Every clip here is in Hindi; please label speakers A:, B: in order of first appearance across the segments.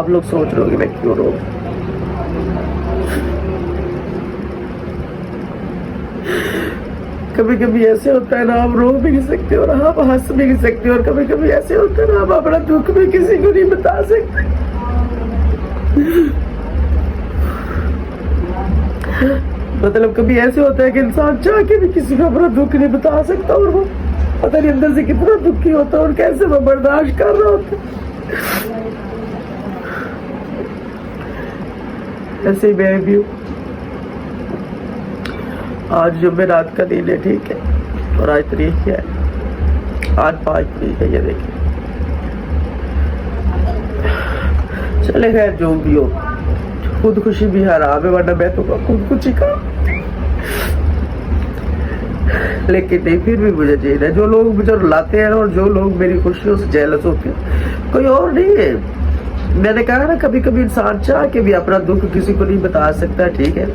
A: आप लोग सोच रहे होंगे मैं क्यों रो। कभी कभी ऐसे होता है ना, आप रो भी नहीं सकते और आप हंस भी नहीं सकते, और कभी कभी ऐसे होता है ना, आप अपना दुख भी किसी को नहीं बता सकते। मतलब कभी ऐसे होता है कि इंसान चाह के भी किसी को अपना दुख नहीं बता सकता, और वो पता नहीं अंदर से कितना दुखी होता है और कैसे वो बर्दाश्त कर रहा होता है। ऐसे ही मैं भी हूँ। आज जुम्मे रात का दिन है, ठीक है, और आज तारीख क्या है? आज 5 तारीख है, ये देखिए। चले खैर जो भी हो, खुदकुशी भी हराम है, वरना मैं तो खुदकुशी का, लेकिन नहीं, फिर भी मुझे चाहिए। जो लोग मुझे रुलाते हैं और जो लोग मेरी खुशियों से जेलस होते हैं, कोई और नहीं है। मैंने कहा ना, कभी कभी इंसान चाह के भी अपना दुख किसी को नहीं बता सकता, ठीक है।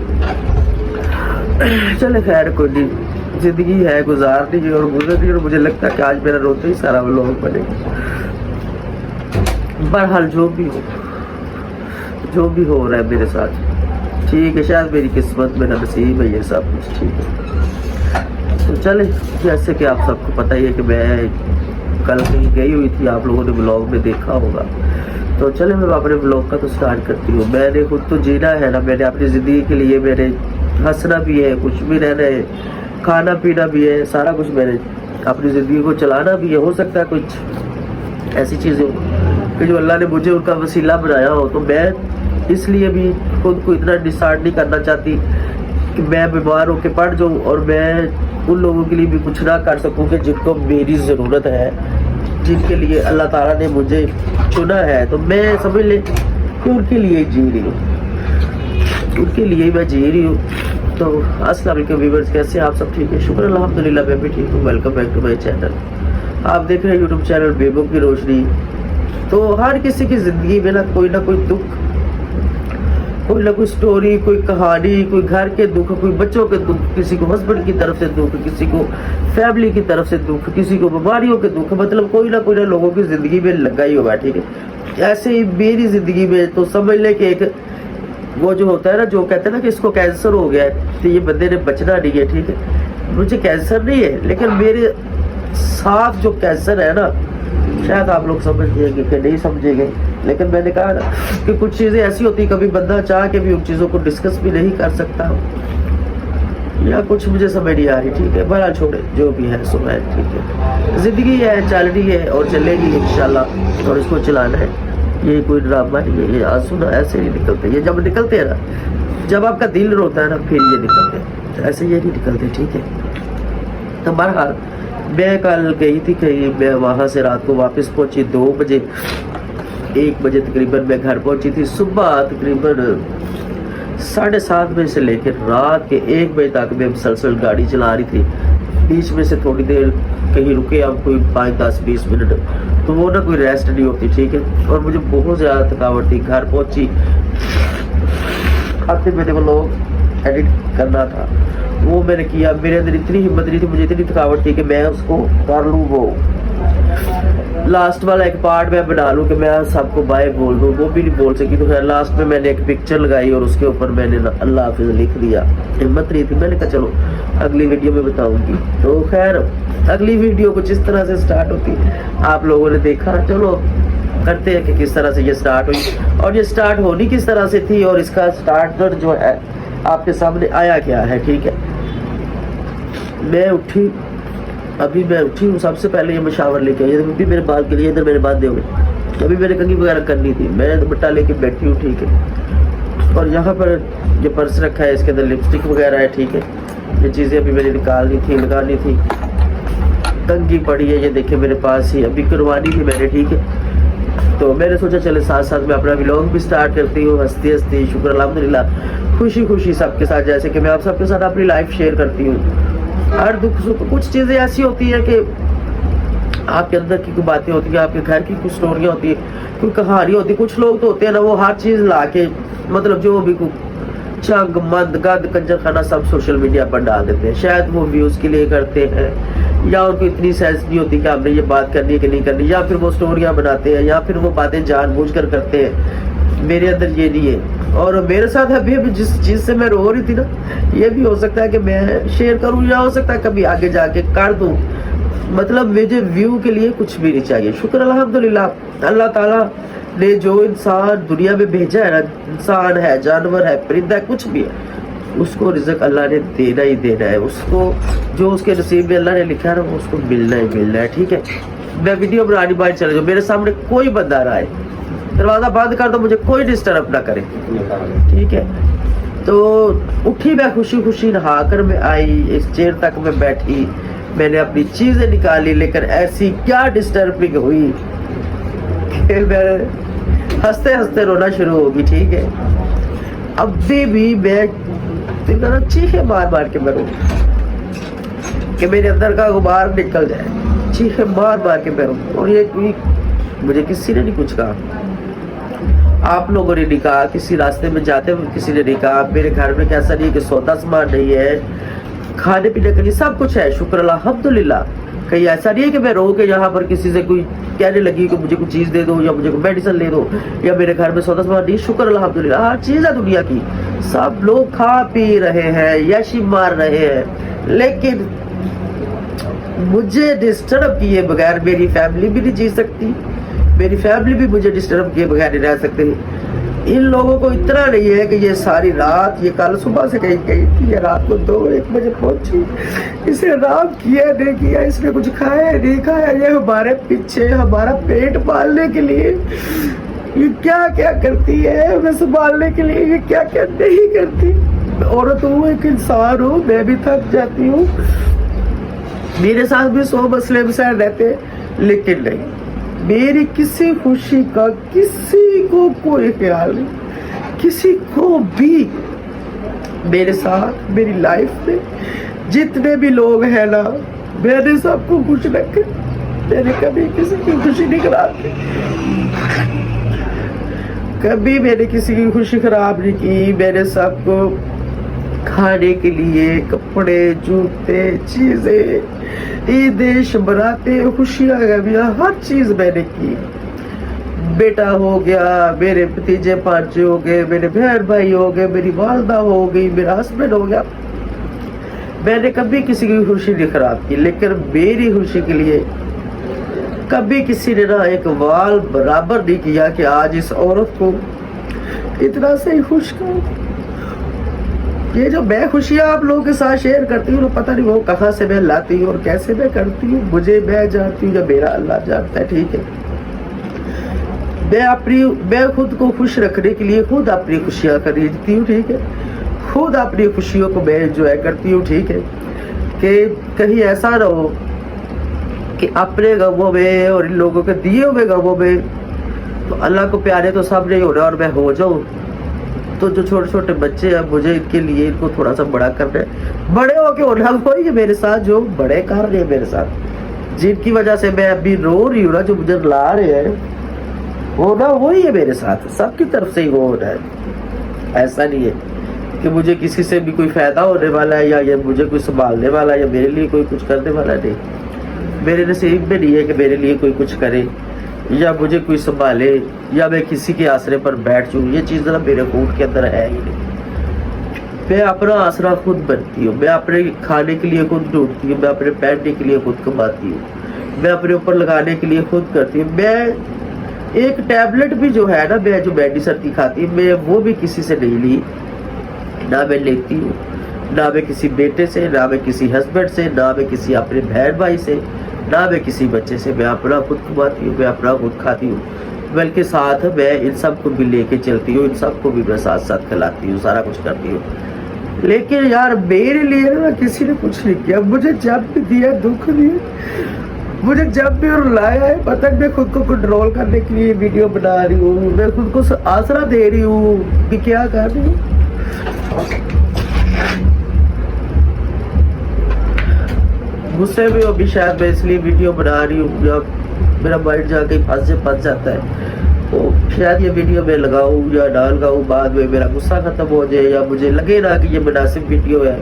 A: चले खैर कोई नहीं, जिंदगी है, गुजारनी है और गुजरनी है, और मुझे लगता है कि आज मेरा रोते ही सारा व्लॉग बनेगा। बहरहाल जो भी हो रहा है मेरे साथ, ठीक है, शायद मेरी किस्मत, मेरा नसीब है ये सब कुछ, ठीक है। तो चले, जैसे कि आप सबको पता ही है कि मैं कल कहीं गई हुई थी, आप लोगों ने व्लॉग में देखा होगा। तो चले मैं अपने व्लॉग का तो स्टार्ट करती हूँ। मैंने खुद तो जीना है ना, मैंने अपनी ज़िंदगी के लिए, मैंने हंसना भी है, कुछ भी रहना है, खाना पीना भी है, सारा कुछ मैंने अपनी ज़िंदगी को चलाना भी है। हो सकता है कुछ ऐसी चीज़ें कि जो अल्लाह ने मुझे उनका वसीला बनाया हो, तो मैं इसलिए भी खुद को इतना डिसाइड नहीं करना चाहती कि मैं बीमार होकर पड़ जाऊँ और मैं उन लोगों के लिए भी कुछ ना कर सकूँ कि जिनको मेरी ज़रूरत है, जिनके लिए अल्लाह ताला ने मुझे चुना है। तो मैं समझ ले कि उनके लिए जी रही हूँ, उनके लिए मैं जी रही हूँ। तो अस्सलाम वालेकुम व्यूअर्स, कैसे आप सब? ठीक है, शुक्र अल्हम्दुलिल्लाह, मैं भी ठीक हूँ। Welcome back to my channel. आप देख रहे हैं यूट्यूब चैनल बेबो की रोशनी। तो हर किसी की ज़िंदगी में ना कोई दुख, कोई ना कोई स्टोरी, कोई कहानी, कोई घर के दुख, कोई बच्चों के दुख, किसी को हस्बैंड की तरफ से दुख, किसी को फैमिली की तरफ से दुख, किसी को बीमारियों के दुख, मतलब कोई ना लोगों की ज़िंदगी में लगा ही होगा, ठीक है। ऐसे ही मेरी ज़िंदगी में तो समझ ले कि एक वो जो होता है ना, जो कहते हैं ना कि इसको कैंसर हो गया है, तो ये बंदे ने बचना नहीं है, ठीक है। मुझे कैंसर नहीं है, लेकिन मेरे साथ जो कैंसर है ना, शायद आप लोग समझ जाएंगे कि नहीं समझेंगे, लेकिन मैंने कहा ना कि कुछ चीज़ें ऐसी होती, कभी बंदा चाह के भी उन चीज़ों को डिस्कस भी नहीं कर सकता, या कुछ मुझे समझ नहीं आ रही, ठीक है। बड़ा छोड़े, जो भी है सो है, ठीक है। ज़िंदगी है, चल रही है और चलेगी इंशाल्लाह, और इसको चलाना है। ये कोई ड्रामा नहीं है, ये आंसू ना ऐसे नहीं निकलते, ये जब निकलते हैं ना, जब आपका दिल रोता है ना, फिर ये निकलते हैं, ऐसे ये नहीं निकलते, ठीक है। तो बहरहाल मैं कल गई थी कहीं, मैं वहाँ से रात को वापस पहुँची 2 बजे, 1 बजे तकरीबन मैं घर पहुँची थी। सुबह तकरीबन 7:30 बजे से लेकर रात के 1 बजे तक मैं मुसलसल गाड़ी चला रही थी। बीच में से थोड़ी देर कहीं रुके हम, कोई 5, 10, 20 मिनट, तो वो ना कोई रेस्ट नहीं होती, ठीक है। और मुझे बहुत ज़्यादा थकावट थी। घर पहुँची, खाते मेरे को लोग एडिट करना था, वो मैंने किया। मेरे अंदर इतनी हिम्मत नहीं थी, मुझे इतनी थकावट थी कि मैं उसको कर लूँ, वो लास्ट वाला एक पार्ट मैं बना लूँ कि मैं सबको बाय बोल दूँ, वो भी नहीं बोल सकी। तो खैर लास्ट में मैंने एक पिक्चर लगाई और उसके ऊपर मैंने अल्लाह हाफिज़ लिख दिया। हिम्मत नहीं थी, मैंने कहा चलो अगली वीडियो में बताऊंगी। तो खैर अगली वीडियो कुछ इस तरह से स्टार्ट होती, आप लोगों ने देखा। चलो करते हैं कि किस तरह से ये स्टार्ट हुई, और ये स्टार्ट होनी किस तरह से थी, और इसका स्टार्टर जो है आपके सामने आया क्या है, ठीक है। मैं उठी हूँ, सबसे पहले ये मशावर लेके आई, भी मेरे बाल के लिए, इधर मेरे बाल दे हुए, अभी मैंने कंघी वगैरह करनी थी, मैं दुपट्टा लेके बैठी हूँ, ठीक है। और यहाँ पर ये पर्स रखा है, इसके अंदर लिपस्टिक वगैरह है, ठीक है। ये चीज़ें अभी मैंने लगानी थी, कंघी पड़ी है, ये देखिए मेरे पास ही, अभी करवानी थी मैंने, ठीक है। तो मैंने सोचा चले साथ साथ मैं अपना व्लॉग भी स्टार्ट करती हूँ, हंसती हंसती, शुक्र अल्हम्दुलिल्लाह, खुशी खुशी सबके साथ, जैसे कि मैं आप सबके साथ अपनी लाइफ शेयर करती हूँ। हर दुख सुख कुछ चीज़ें ऐसी होती है कि आपके अंदर की कोई बातें होती है, आपके घर की कुछ स्टोरियाँ होती है, कोई कहानी होती है। कुछ लोग तो होते हैं ना, वो हर चीज़ ला के, मतलब जो भी चंग मंद गद कंजर खाना सब सोशल मीडिया पर डाल देते हैं। शायद वो व्यूज़ के लिए करते हैं, या उनको इतनी सेंस नहीं होती कि हमने ये बात करनी है कि नहीं करनी, या फिर वो स्टोरियाँ बनाते हैं, या फिर वो बातें जानबूझकर करते हैं मेरे अंदर ये नहीं है। और मेरे साथ अभी जिस चीज से मैं रो रही थी ना, ये भी हो सकता है कि मैं शेयर करूं, या हो सकता है कभी आगे जाके कर दूं। मतलब मुझे व्यू के लिए कुछ भी नहीं चाहिए। शुक्र अल्हम्दुलिल्लाह, अल्लाह ताला ने जो इंसान दुनिया में भेजा है ना, इंसान है, जानवर है, परिंदा है, कुछ भी है, उसको रिज़्क अल्लाह ने देना ही देना है। उसको जो उसके नसीब में अल्लाह ने लिखा है ना, वो उसको मिलना ही मिलना है। ठीक है, मैं वीडियो बनानी बाहर चले जाऊँ, मेरे सामने कोई बंदा रहा है, दरवाज़ा बंद कर दो, मुझे कोई डिस्टर्ब ना करे। ठीक है, तो उठी मैं खुशी खुशी, नहा कर मैं आई, इस चेयर तक मैं बैठी, मैंने अपनी चीज़ें निकाली, लेकिन ऐसी क्या डिस्टर्बिंग हुई कि मैं हंसते हंसते रोना शुरू होगी। ठीक है, अभी भी मैं चीखे मार मार के मरूं कि मेरे अंदर का गुबार निकल जाए, चीखे मार मार के मरूं। और ये कोई मुझे किसी ने नहीं कुछ कहा। आप लोगों ने नहीं कहा, किसी रास्ते में जाते हुए किसी ने नहीं कहा। मेरे घर में कैसा नहीं कि सौदा सामान नहीं है, खाने पीने के लिए सब कुछ है, शुक्र अल्हम्दुलिल्लाह। कहीं ऐसा नहीं है कि मैं रो के यहाँ पर किसी से कोई कहने लगी कि मुझे कुछ चीज़ दे दो, या मुझे कोई मेडिसिन ले दो, या मेरे घर में सौदा सामान नहीं। शुक्र अल्हम्दुलिल्लाह, हर चीज़ है दुनिया की, सब लोग खा पी रहे हैं, यशी मार रहे हैं, लेकिन मुझे डिस्टर्ब किए बगैर मेरी फैमिली भी नहीं जी सकती, मेरी फैमिली भी मुझे डिस्टर्ब किए बगैर नहीं रह सकते। इन लोगों को इतना नहीं है कि ये सारी रात, ये कल सुबह से कहीं गई थी, ये रात को 2-1 बजे पहुंची, इसे आराम किया नहीं किया, इसने कुछ खाया नहीं खाया, ये हमारे पीछे हमारा पेट पालने के लिए ये क्या क्या करती है, हमें संभालने के लिए ये क्या क्या नहीं करती। औरत हूँ, एक इंसान हूँ, मैं भी थक जाती हूँ, मेरे साथ भी 100 मसले मसाइल रहते, लेकिन नहीं, मेरी किसी खुशी का किसी को कोई ख्याल नहीं, किसी को भी। मेरे साथ मेरी लाइफ में जितने भी लोग हैं ना, मैंने सबको खुश रखे, मैंने कभी किसी की खुशी नहीं कराती, कभी मैंने किसी की खुशी खराब नहीं की। मैंने सबको खाने के लिए कपड़े, जूते, चीजें, ईदेश बनाते, खुशियाँ गमियाँ, हर चीज मैंने की। बेटा हो गया, मेरे भतीजे भांजे हो गए, मेरे बहन भाई हो गए, मेरी वालदा हो गई, मेरा हस्बैंड हो गया। मैंने कभी किसी की खुशी नहीं खराब की, लेकिन मेरी खुशी के लिए कभी किसी ने ना एक वाल बराबर नहीं किया कि आज इस औरत को इतना सही खुश करो। ये जो मैं खुशियाँ आप लोगों के साथ शेयर करती हूँ, पता नहीं वो कहाँ से मैं लाती हूँ और कैसे मैं करती हूँ, मुझे मैं जानती हूँ, जब मेरा अल्लाह जानता है। ठीक है, मैं खुद को खुश रखने के लिए खुद अपनी खुशियाँ खरीदती हूँ। ठीक है, खुद अपनी खुशियों को मैं एंजॉय करती हूँ। ठीक है, कि कहीं ऐसा ना हो कि अपने गमों में और इन लोगों के दिए हुए गमों में, तो अल्लाह को प्यारे तो सब नहीं हो रहा और मैं हो जाऊँ, तो जो छोटे छोटे बच्चे हैं मुझे इनके लिए इनको थोड़ा सा बड़ा करना है, बड़े होके होना वही है मेरे साथ, जो बड़े कर रहे हैं मेरे साथ, जिनकी वजह से मैं अभी रो रही हूँ ना, जो मुझे ला रहे हैं वो ना वही है मेरे साथ, सबकी तरफ से ही वो हो रहा है। ऐसा नहीं है कि मुझे किसी से भी कोई फायदा होने वाला है, या ये मुझे कोई संभालने वाला है, या मेरे लिए कोई कुछ करने वाला नहीं। मेरे नसीब में नहीं है कि मेरे लिए कोई कुछ करे या मुझे कोई संभाले या मैं किसी के आसरे पर बैठ जाऊँ। ये चीज़ ना मेरे खून के अंदर है ही नहीं। मैं अपना आसरा खुद बनती हूँ, मैं अपने खाने के लिए खुद ढूंढती हूँ, मैं अपने पहनने के लिए खुद कमाती हूँ, मैं अपने ऊपर लगाने के लिए खुद करती हूँ। मैं एक टैबलेट भी जो है ना, मैं जो मेडिसिन की खाती हूँ, मैं वो भी किसी से नहीं ली, ना मैं लेती हूँ, ना मैं किसी बेटे से, ना मैं किसी हस्बैंड से, ना मैं किसी अपने बहन भाई से, ना मैं किसी बच्चे से। मैं अपना खुद कमाती हूँ, मैं अपना खुद खाती हूँ, बल्कि साथ मैं इन सब को भी लेके चलती हूँ, इन सब को भी मैं साथ साथ खिलाती हूँ, सारा कुछ करती हूँ। लेकिन यार मेरे लिए ना किसी ने कुछ नहीं किया, मुझे जब भी दिया दुख दिया, मुझे जब भी रुलाया है, पता मैं खुद को कंट्रोल करने के लिए वीडियो बना रही हूँ, मैं खुद को आसरा दे रही हूँ कि क्या कर रही हूँ। गुस्से में अभी शायद मैं इसलिए वीडियो बना रही हूँ, जब मेरा माइंड जाके फंस जाता है, तो शायद ये वीडियो मैं लगाऊँ या ना लगाऊँ, बाद में मेरा गुस्सा खत्म हो जाए, या मुझे लगे ना कि ये मुनासिब वीडियो है,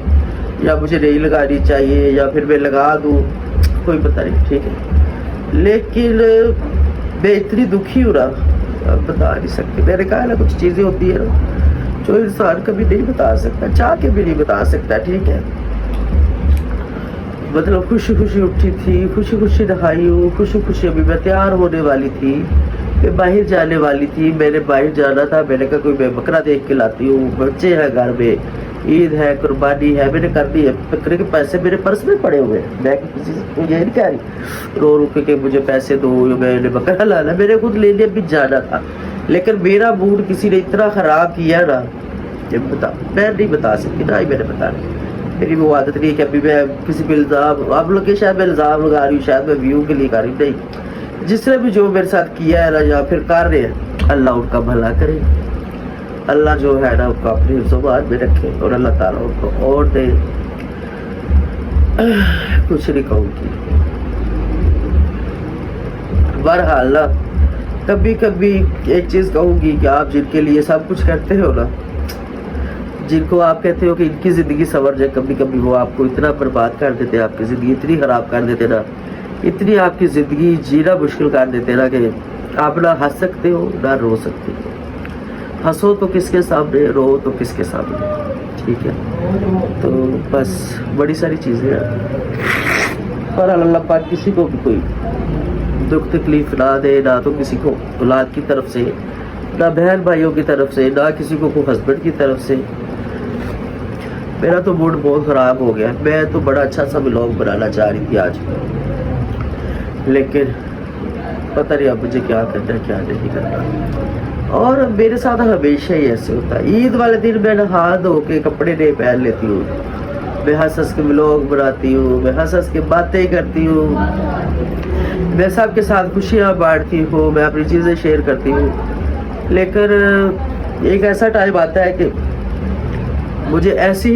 A: या मुझे नहीं लगानी चाहिए, या फिर मैं लगा दूँ, कोई पता नहीं। ठीक है, लेकिन मैं इतनी दुखी हूँ ना, अब बता नहीं सकते। मेरे ख्याल है कुछ चीज़ें होती है ना जो इंसान कभी नहीं बता सकता, चाह के भी नहीं बता सकता, ठीक है। मतलब खुशी खुशी उठी थी, खुशी खुशी नहाई हूँ, खुशी खुशी अभी मैं तैयार होने वाली थी, मैं बाहर जाने वाली थी। मैंने बाहर जाना था, मैंने कहा कोई मैं बकरा देख के लाती हूँ, बच्चे हैं घर में, ईद है, कुर्बानी है, मैंने कर दी है। बकरे के पैसे मेरे पर्स में पड़े हुए हैं, मैं किसी से ये नहीं कह रही रो रो के मुझे पैसे दो, मैंने बकरा लाना, मेरे खुद लेने भी जाना था। लेकिन मेरा मूड किसी ने इतना ख़राब किया ना, मैं नहीं बता सकती ना ही मैंने बताना। मेरी वो आदत नहीं है कि अभी मैं किसी पे इल्ज़ाम, आप लोग के शायद मैं इल्ज़ाम लगा रही हूँ, शायद मैं व्यू के लिए कर रही हूँ, नहीं। जिसने भी जो मेरे साथ किया है ना या फिर कर रहे हैं, अल्लाह उनका भला करे, अल्लाह जो है ना उनको अपनी ज़ुबान में रखे और अल्लाह ताला उनको और दे। कुछ नहीं कहूँगी। बहरहाल ना कभी कभी एक चीज़ कहूँगी कि आप जिनके लिए सब कुछ करते हो ना, जिनको आप कहते हो कि इनकी ज़िंदगी संवर जाए, कभी कभी वो आपको इतना बर्बाद कर देते हैं, आपकी ज़िंदगी इतनी ख़राब कर देते ना, इतनी आपकी ज़िंदगी जीना मुश्किल कर देते ना कि आप ना हंस सकते हो ना रो सकते हो। हंसो तो किसके सामने, रो तो किसके सामने, ठीक है। तो बस बड़ी सारी चीज़ें हैं, पर अल्लाह पाक किसी को भी कोई दुख तकलीफ ना दे, ना तो किसी को औलाद की तरफ से, ना बहन भाइयों की तरफ से, ना किसी को हस्बैंड की तरफ से। मेरा तो मूड बहुत ख़राब हो गया। मैं तो बड़ा अच्छा सा व्लॉग बनाना चाह रही थी आज, लेकिन पता नहीं अब मुझे क्या करना है क्या नहीं करना। और मेरे साथ हमेशा ही ऐसे होता है। ईद वाले दिन मैं नहा धो के कपड़े नहीं पहन लेती हूँ, मैं हंस हंस के व्लॉग बनाती हूँ, मैं हंस हंस के बातें करती हूँ, मैं सबके साथ खुशियाँ बांटती हूँ, मैं अपनी चीज़ें शेयर करती हूँ। लेकिन एक ऐसा टाइम आता है कि मुझे ऐसी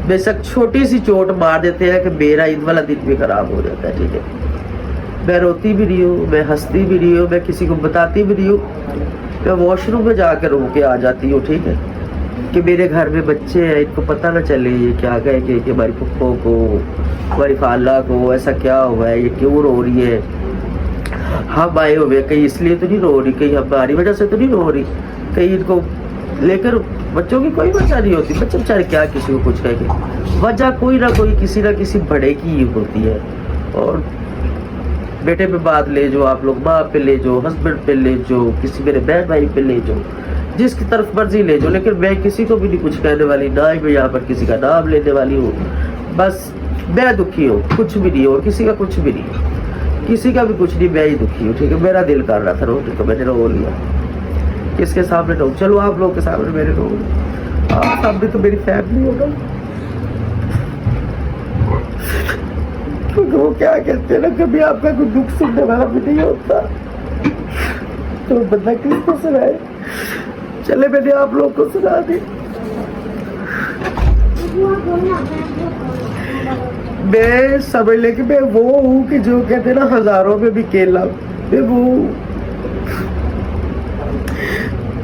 A: बेशक छोटी सी चोट मार देते हैं कि मेरा ईद वाला दिन भी खराब हो जाता है, ठीक है। मैं रोती भी नहीं हूँ, मैं हंसती भी नहीं हूँ, मैं किसी को बताती भी नहीं हूँ, मैं वॉशरूम में जाकर रो के आ जाती हूँ, ठीक है। कि मेरे घर में बच्चे हैं, इनको पता ना चले ये क्या कहे कि हमारी पप्पो को, हमारी खाला को ऐसा क्या हुआ है, ये क्यों रो रही है, हम आए हुए कहीं इसलिए तो नहीं रो रही, कहीं हमारी वजह से तो नहीं रो रही, कहीं इनको लेकर। बच्चों की कोई वजह नहीं होती, बच्चे बेचारे क्या किसी को कुछ कहेंगे, वजह कोई ना कोई किसी ना किसी बड़े की ही होती है। और बेटे पे बात ले जो, आप लोग माँ पे ले जो, हस्बैंड पे ले जो, किसी मेरे बहन भाई पे ले जो, जिसकी तरफ मर्जी ले जो, लेकिन मैं किसी को भी नहीं कुछ कहने वाली, ना ही मैं यहाँ पर किसी का नाम लेने वाली हूँ। बस मैं दुखी हूँ, कुछ भी नहीं, और किसी का कुछ भी नहीं, किसी का भी कुछ नहीं, मैं ही दुखी हूँ, ठीक है। मेरा दिल कर रहा था रोने को, मैंने रो लिया। किसके सामने रो, चलो आप लोग के सामने मेरे रो, आप सामने तो मेरी फैमिली होगा। क्योंकि वो क्या कहते हैं ना, कभी आपका कोई दुख सुनने वाला भी नहीं होता, तो बंदा किसको सुनाए। चले मैंने आप लोग को सुना दी। मैं समझ ले कि मैं वो हूँ कि जो कहते हैं ना हजारों में भी केला, मैं वो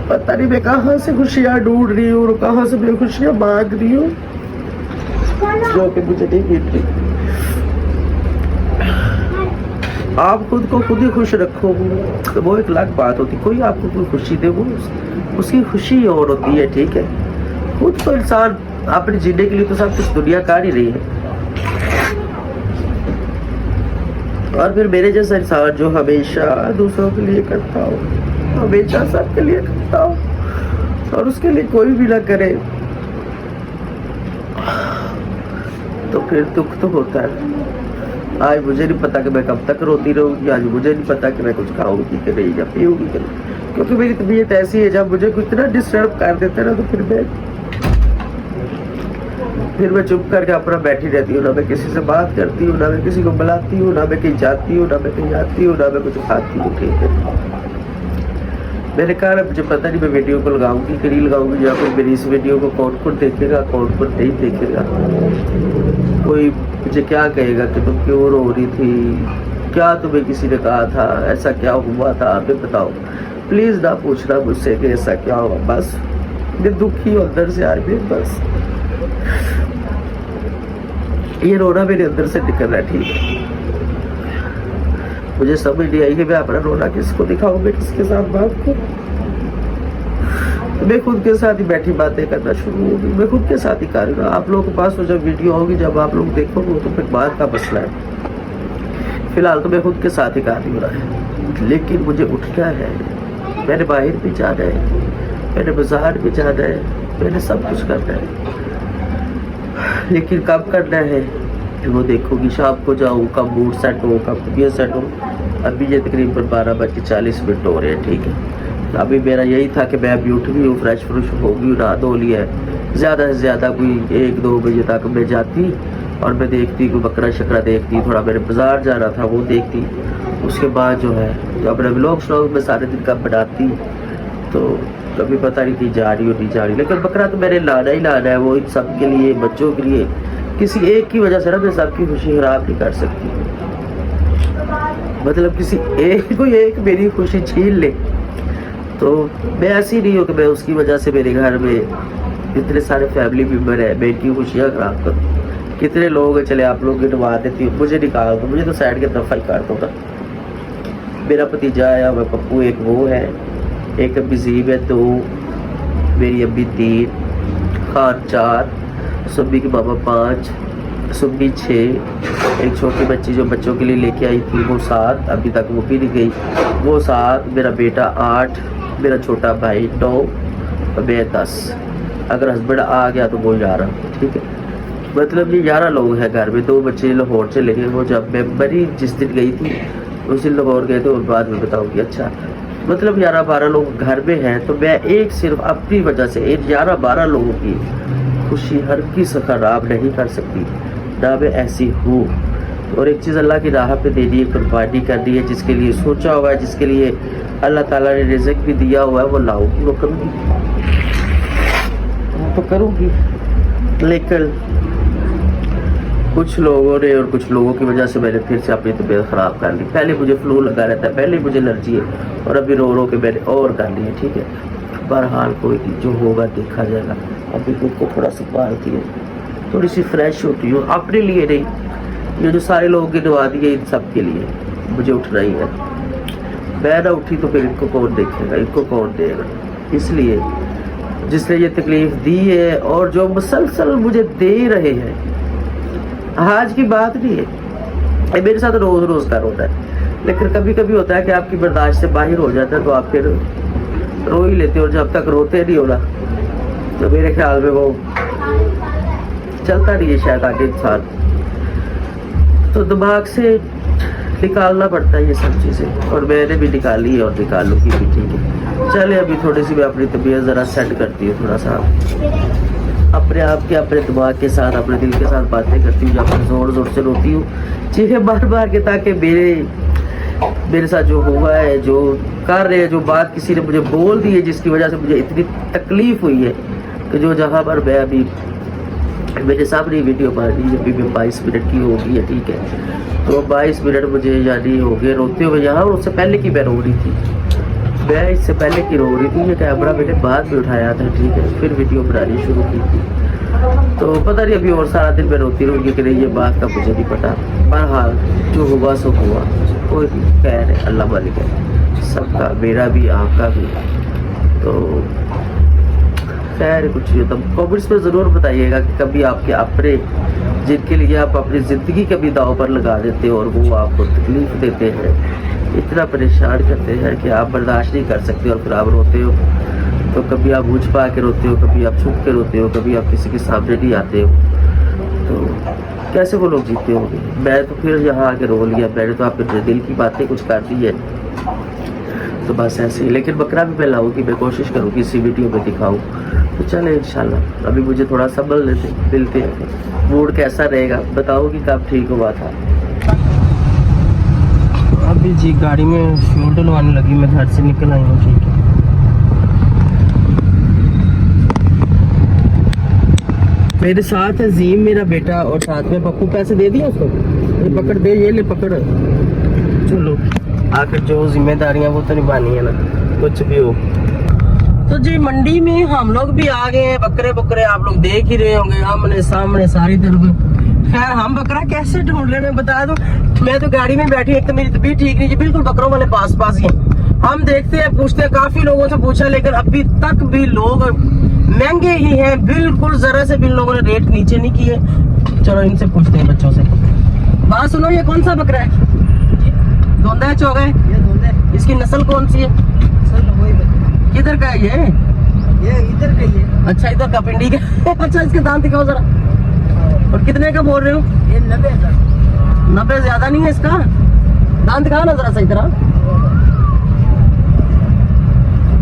A: पता नहीं मैं कहाँ से खुशियाँ ढूंढ रही हूँ और कहाँ से मैं खुशियाँ मांग रही हूँ जो कि मुझे नहीं मिल रही। आप खुद को खुद ही खुश रखो, तो वो एक अलग बात होती। कोई आपको कोई खुशी दे, वो उसकी खुशी और होती है, ठीक है। खुद तो इंसान अपने जीने के लिए तो सब कुछ दुनिया कर ही रही है, और फिर मेरे जैसा इंसान जो हमेशा दूसरों के लिए करता हो, हमेशा सबके लिए करता हो, और उसके लिए कोई भी ना करे, तो फिर दुख तो होता है। आज मुझे नहीं पता कि मैं कब तक रोती रहूंगी, आज मुझे नहीं पता कि मैं कुछ खाऊंगी कि नहीं या पीऊंगी कि नहीं, क्योंकि मेरी तबीयत ऐसी है जब मुझे कुछ इतना डिस्टर्ब कर देते ना, तो फिर मैं चुप करके अपना बैठी रहती हूँ, ना मैं किसी से बात करती हूँ, ना मैं किसी को बुलाती हूँ, ना मैं कहीं जाती हूँ, ना मैं कहीं आती हूँ, ना मैं कुछ खाती हूँ, ठीक है। मेरे कारण मुझे पता नहीं मैं वीडियो को लगाऊंगी कि नहीं लगाऊंगी, या फिर मेरी इस वीडियो को कौन देखेगा, कौन नहीं देखेगा। कोई मुझे क्या कहेगा कि तुम क्यों रो रही थी, क्या तुम्हें किसी ने कहा था, ऐसा क्या हुआ था, आप बताओ। प्लीज़ ना पूछना मुझसे कि ऐसा क्या हुआ, बस मैं दुखी हूँ अंदर से यार, बस ये रोना मेरे अंदर से निकल रहा है, ठीक है। मुझे समझ नहीं आई कि मैं अपना रोना किसको दिखाऊं, मैं किसके साथ बात करूं। मैं खुद के साथ ही बैठी बातें करना शुरू होगी, मैं खुद के साथ ही करूँगा। आप लोगों के पास तो जब वीडियो होगी, जब आप लोग देखोगे तो फिर बात का मसला है। फिलहाल तो मैं खुद के साथ ही कार्य हो रहा है, लेकिन मुझे उठना है, मैंने बाहर भी जाना है, मैंने बाजार भी जाना है, मैंने सब कुछ करना है, लेकिन कब करना है वो देखोगी। शाम को जाऊँ, कब मूड सेट हो, कब तबीयत सेट हो। अभी ये तकरीबन 12:40 हो रहे हैं, ठीक है। अभी मेरा यही था कि मैं अभी उठ गई हूँ, फ्रेश हो गई, नहा धो लिया है। ज़्यादा से ज़्यादा कोई 1-2 बजे तक मैं जाती और मैं देखती कोई बकरा शकरा देखती, थोड़ा मेरे बाजार जाना था वो देखती। उसके बाद जो है जो अपने व्लॉग में सारे दिन का बनाती, तो कभी पता नहीं थी जा रही हो नहीं जा रही। लेकिन बकरा तो मैंने लाना ही लाना है, वो इन सब के लिए, बच्चों के लिए। किसी एक की वजह से ना मैं सबकी खुशी खराब नहीं कर सकती। मतलब किसी एक को एक मेरी खुशी छीन ले तो मैं ऐसी नहीं हूँ कि मैं उसकी वजह से मेरे घर में इतने सारे फैमिली मेम्बर है, मैं इनकी खुशियाँ खराब करूँ। कितने लोग हैं, चले आप लोग गिनवा देती हूँ, मुझे निकाल दो, मुझे तो साइड के तरफ ही काट दो ना। मेरा भतीजा है, वह पप्पू एक वो है, एक अबीज़ीब है 2, मेरी अम्मी 3, खान 4, सुम्मी के मामा 5, सुम्मी 6, एक छोटी बच्ची जो बच्चों के लिए लेके आई थी वो 7, अभी तक वो भी नहीं गई, वो 7, मेरा बेटा 8, मेरा छोटा भाई 9 और मैं 10। अगर हस्बैंड आ गया तो वो 11, ठीक है। मतलब ये 11 लोग हैं घर में। 2 बच्चे लाहौर चले गए, वो जब मैं बड़ी जिस दिन गई थी उस दिन लाहौर गए थे, और बाद में बताऊँगी। अच्छा, मतलब 11-12 लोग घर में हैं, तो मैं एक सिर्फ अपनी वजह से 11-12 लोगों की खुशी हर किसी खराब नहीं कर सकती, ना मैं ऐसी हूँ। और एक चीज़ अल्लाह की राह पे देनी है, कुर्बानी करनी है, जिसके लिए सोचा हुआ है, जिसके लिए अल्लाह ताला ने रिज़्क़ भी दिया हुआ है, वो लाऊंगी, वो करूँगी, वो तो करूँगी। लेकिन कुछ लोगों ने और कुछ लोगों की वजह से मैंने फिर से अपनी तबीयत ख़राब कर ली। पहले मुझे फ्लू लगा रहता है, पहले मुझे एलर्जी है, और अभी रो रो के मैंने और कर ली है, ठीक है। बहरहाल कोई जो होगा देखा जाएगा। अभी खुद को थोड़ा संभालती है, थोड़ी सी फ्रेश होती हूँ, अपने लिए नहीं, ये जो सारे लोगों की दुआ दी है इन सब के लिए मुझे उठना ही है। मैं ना उठी तो फिर इनको कौन देखेगा, इनको कौन देगा। इसलिए जिसने ये तकलीफ दी है और जो मुसलसल मुझे दे रहे हैं, आज की बात नहीं है, ये मेरे साथ रोज रोज का होता है। लेकिन कभी कभी होता है कि आपकी बर्दाश्त से बाहर हो जाता है, तो आप फिर रो ही लेते हो। और जब तक रोते नहीं हो ना, तो मेरे ख्याल में वो चलता नहीं है शायद आगे इंसान। तो दिमाग से निकालना पड़ता है ये सब चीज़ें, और मैंने भी निकाली है और निकालूंगी भी, ठीक है। चले अभी थोड़ी सी मैं अपनी तबीयत ज़रा सेट करती हूँ, थोड़ा सा अपने आप के, अपने दिमाग के साथ, अपने दिल के साथ बातें करती हूँ, जब मैं ज़ोर ज़ोर से रोती हूँ चीखें बार बार के, ताकि मेरे साथ जो हुआ है, जो कर रहे हैं, जो बात किसी ने मुझे बोल दी है, जिसकी वजह से मुझे इतनी तकलीफ़ हुई है, कि जो जहाँ पर मैं अभी मेरे सामने वीडियो बन रही है, अभी 22 मिनट की होगी है, ठीक है। तो 22 मिनट मुझे यानी हो गए रोते हुए यहाँ, और उससे पहले की मैं रो रही थी, मैं इससे पहले की रो रही थी। ये कैमरा मैंने बाद में उठाया था, ठीक है, फिर वीडियो बनानी शुरू की थी। तो पता नहीं अभी और सारा दिन मैं रोती रहूँगी कि नहीं, ये बात का मुझे नहीं पता। बहरहाल जो हुआ सो हुआ, कोई खैर है, अल्लाह मालिक है सबका, मेरा भी आपका भी। तो खैर कुछ नहीं, तो कमेंट्स में ज़रूर बताइएगा कि कभी आपके अपने, जिनके लिए आप अपनी ज़िंदगी के भी दाव पर लगा देते हो और वो आपको तकलीफ़ देते हैं, इतना परेशान करते हैं कि आप बर्दाश्त नहीं कर सकते, और फिर आप रोते हो। तो कभी आप बूझ पा के रोते हो, कभी आप छुप के रोते हो, कभी आप किसी के सामने नहीं आते हो। तो कैसे वो लोग जीते होंगे। मैं तो फिर यहाँ आके रो लिया, मैंने तो आपके दिल की बातें कुछ कर दी है, तो बस ऐसे ही। लेकिन बकरा भी मैं लाऊंगी, मैं कोशिश करूँगी इसी वीडियो में दिखाऊँ। तो चले इंशाल्लाह, अभी मुझे थोड़ा संभल मिलते हैं, मूड कैसा रहेगा बताओगी कब ठीक हुआ था। अभी जी गाड़ी में फ्यूल डलवाने लगी, मैं घर से निकल आई हूँ, ठीक है। मेरे साथ है जीम मेरा बेटा, और साथ में पप्पू। पैसे दे दिया उसको, ये पकड़ दे, ये ले पकड़। चलो आखिर जो जिम्मेदारियां वो तो निभानी है ना, कुछ भी हो। तो जी मंडी में हम लोग भी आ गए हैं, बकरे आप लोग देख ही रहे होंगे, आमने सामने सारी तरफ खैर हम बकरा कैसे ढूंढ रहे मैं बता दूं, मैं तो गाड़ी में बैठी, एक तो मेरी तबीयत ठीक नहीं थी, बिल्कुल बकरों वाले पास पास ही हम देखते हैं, पूछते हैं, काफी लोगों से पूछा, लेकिन अभी तक भी लोग महंगे ही हैं बिल्कुल, जरा से भी इन लोगों ने रेट नीचे नहीं किए। चलो इनसे पूछते हैं, बच्चों से। बात सुनो, ये कौन सा बकरा है? धोंदा है, चौगा है? ये धोंदा है। इसकी नस्ल कौन सी है? किधर का है ये इधर का ही है। अच्छा, इधर का पिंडी का। अच्छा, इसके दांत दिखाओ जरा। और कितने का बोल रहे हो? ये 90,000। 90 ज्यादा नहीं है इसका? दांत दिखाओ ना जरा सही तरह।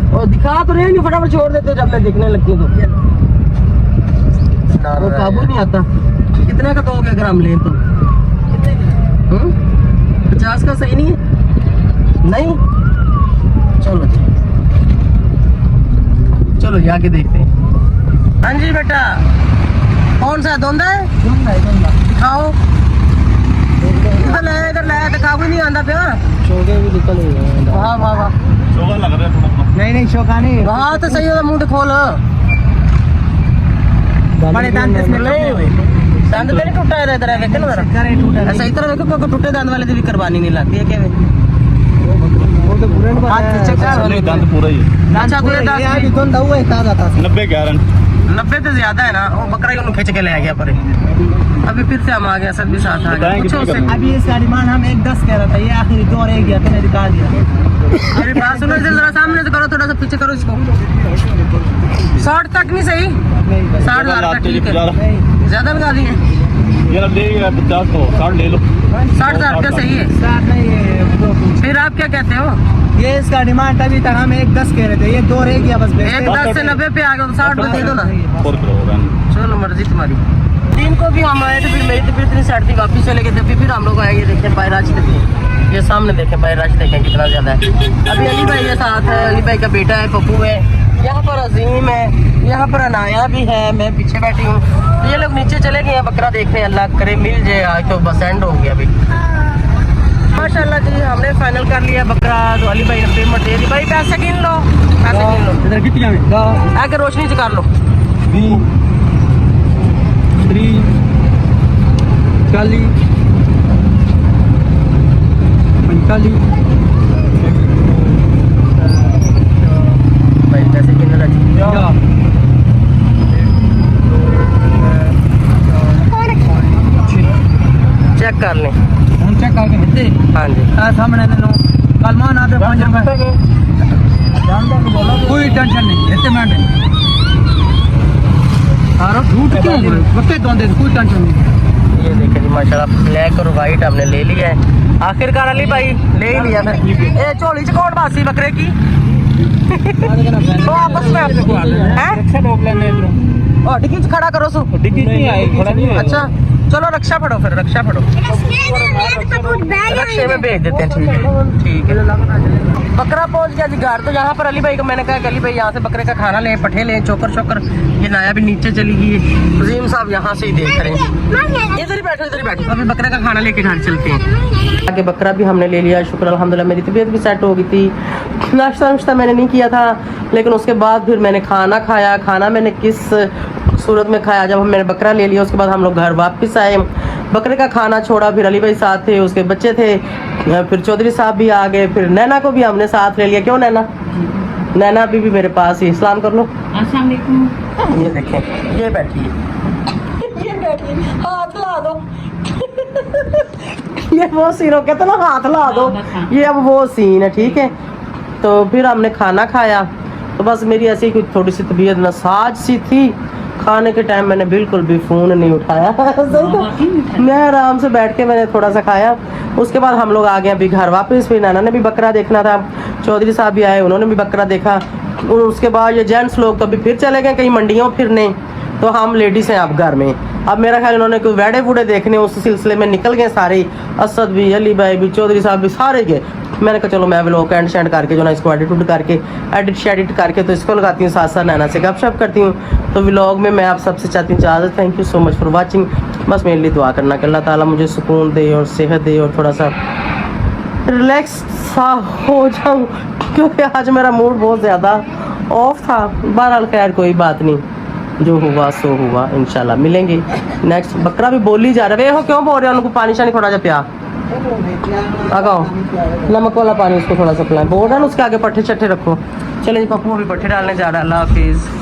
A: और दिखा तो रहे नहीं, फटाफट छोड़ देते हो जब मैं देखने लगती हूँ तो वो काबू नहीं आता। कितने का दोगे अगर हम लें तो? 50 का सही नहीं है? नहीं, चलो चलो जाके देखते हैं। हाँ जी बेटा, कौन सा धोंदा है? दिखाओ। इधर लाया तो काबू नहीं आंदा पे। चौके भी निकल रहे। वाह वाह वाह, चौका लग रहा है थोड़ा। नहीं चौका नहीं, वहाँ तो सही होगा, मुंह खोल। बड़े दांत इसमें नहीं हुए, दांत नहीं टूटा है इधर है ना जरा सही तरह देखो, क्योंकि टूटे दांत वाले भी करवानी नहीं लगती है क्या? दांत पूरा ही है। अच्छा, तो ये दांत 90 तो ज्यादा है ना, वो बकरा ही खींच के ले आ गया पर। अभी फिर से हम आ गया, सब भी साथ आ गए।
B: अभी इसका डिमांड हम 110 कह रहा था, ये आखिरी 2 रह गया, मैंने दिखा दिया।
A: अरे बात सुनो, जरा सामने से करो, थोड़ा सा पीछे करो इसको। 60 तक नहीं सही? 60,000 तक ठीक है, ज्यादा लगा दिए। 60 ले लो, 60,000 का सही है। फिर आप क्या कहते हो?
B: ये इसका डिमांड अभी तक हम 110 कह रहे थे, ये 2 रह गया बस।
A: 110 से 90 पे आ गया, 60 में दे दो ना। चलो मर्जी तुम्हारी। दिन को भी हम आए थे, फिर मेरी तबीयत नहीं सेट थी, वापिस चले गए थे। फिर हम लोग आए, ये देखें बैराज देखें, ये सामने देखें बैराज देखें कितना ज्यादा है। अभी अली भाई के साथ है, अली भाई का बेटा है, पप्पू है, यहाँ पर अजीम है, यहाँ पर अनाया भी है, मैं पीछे बैठी हूँ। ये लोग नीचे चले गए हैं बकरा देखने, अल्लाह करे मिल जाए। आज तो बस एंड हो गया अभी माशाल्लाह जी। हमने फाइनल कर लिया बकरा, तो अली भाई ने पेमेंट दे दी। भाई पैसे गिन लो, पैसे गिन लो।
B: इधर कितने
A: आगे रोशनी से कर लो।
B: 20, 30, 40, 45।
A: भाई पैसे गिन लो जी। चेक कर लें,
B: हम चेक करके हिते।
A: हाँ जी,
B: सामने कल मान आते 5 रुपए, कोई टेंशन नहीं, हिते मैं झूठ क्यों वक्त तो कोई टेंशन नहीं।
A: ये देखें जी माशाल्लाह, ब्लैक और वाइट हमने ले लिया है आखिरकार। अली भाई ले ही लिया फिर। ए झोली च कौन बासी बकरे की? तो आपस में हैं? डिग्गी च खड़ा करो सो।
B: डिग्गी नहीं आई, खड़ा नहीं है।
A: अच्छा चलो रक्षा फड़ो, फिर रक्षा फड़ो, रक्षे में भेज देते हैं। ठीक है। बकरा पहुंच गया जी घर। तो यहाँ पर अली भाई को मैंने कहा कि अली भाई यहाँ से बकरे का खाना लें, पठे लें, चोकर चोकर। ये नाया भी नीचे चली गई है, अजीम साहब यहाँ से ही देख रहे हैं। इधर ही बैठो, इधर ही बैठो। अभी बकरे का खाना लेके घर चलते हैं। आगे बकरा भी हमने ले लिया, शुक्र अल्हम्दुलिल्लाह। मेरी तबीयत भी सेट हो गई थी। नाश्ता वाश्ता मैंने नहीं किया था, लेकिन उसके बाद फिर मैंने खाना खाया। खाना मैंने किस सूरत में खाया, जब मैंने बकरा ले लिया उसके बाद हम लोग घर वापस आए, बकरे का खाना छोड़ा। फिर अली भाई साथ थे, उसके बच्चे थे, फिर चौधरी साहब भी आ गए, फिर नैना को भी हमने साथ ले लिया। क्यों नैना? नैना अभी भी मेरे पास ही। सलाम कर लो। अस्सलाम वालेकुम। ये देखें, ये बैठी है, ये बैठी है, हाथ ला दो। ये वो सीन हो, कहते ना हाथ ला दो, ये अब वो सीन है। ठीक है, तो फिर हमने खाना खाया। तो बस मेरी ऐसी कुछ थोड़ी सी तबीयत नासाज सी थी। खाने के टाइम मैंने बिल्कुल भी फ़ोन नहीं उठाया। मैं आराम से बैठ के मैंने थोड़ा सा खाया। उसके बाद हम लोग आ गए अभी घर वापस। फिर नाना ने भी बकरा देखना था, चौधरी साहब भी आए, उन्होंने भी बकरा देखा। उसके बाद ये जेंट्स लोग तो अभी फिर चले गए कहीं मंडियों फिरने, तो हम लेडीज़ हैं अब घर में। अब मेरा ख्याल इन्होंने कोई वेड़े वूड़े देखने, उस सिलसिले में निकल गए सारे। असद भी, अली भाई भी, चौधरी साहब भी, सारे गए। मैंने कहा चलो मैं व्लॉग एंड शेंड करके जो ना इसको एडिट करके एडिट करके तो इसको लगाती हूँ, साथ साथ नैना से गपशप करती हूँ। तो व्लॉग में मैं आप सबसे चाहती हूँ इजाज़त। Thank you so much for watching. बस मेरे लिए दुआ करना कि अल्लाह ताला मुझे सुकून दे और सेहत दे और थोड़ा सा रिलैक्स सा हो जाऊँ, क्योंकि आज मेरा मूड बहुत ज़्यादा ऑफ था। बहरहाल खैर कोई बात नहीं, जो हुआ सो हुआ। इंशाल्लाह मिलेंगे नेक्स्ट बकरा भी बोली जा रहा है, वो क्यों बोल रहे हैं उनको पानी शानी थोड़ा जा पिया आगाओ, नमक वाला पानी उसको थोड़ा सा पिलाएं, बोल रहा है ना उसके आगे पट्टे चट्टे रखो। चलिए जी पप्पू अभी पट्टे डालने जा रहा है। अल्लाह हाफिज़।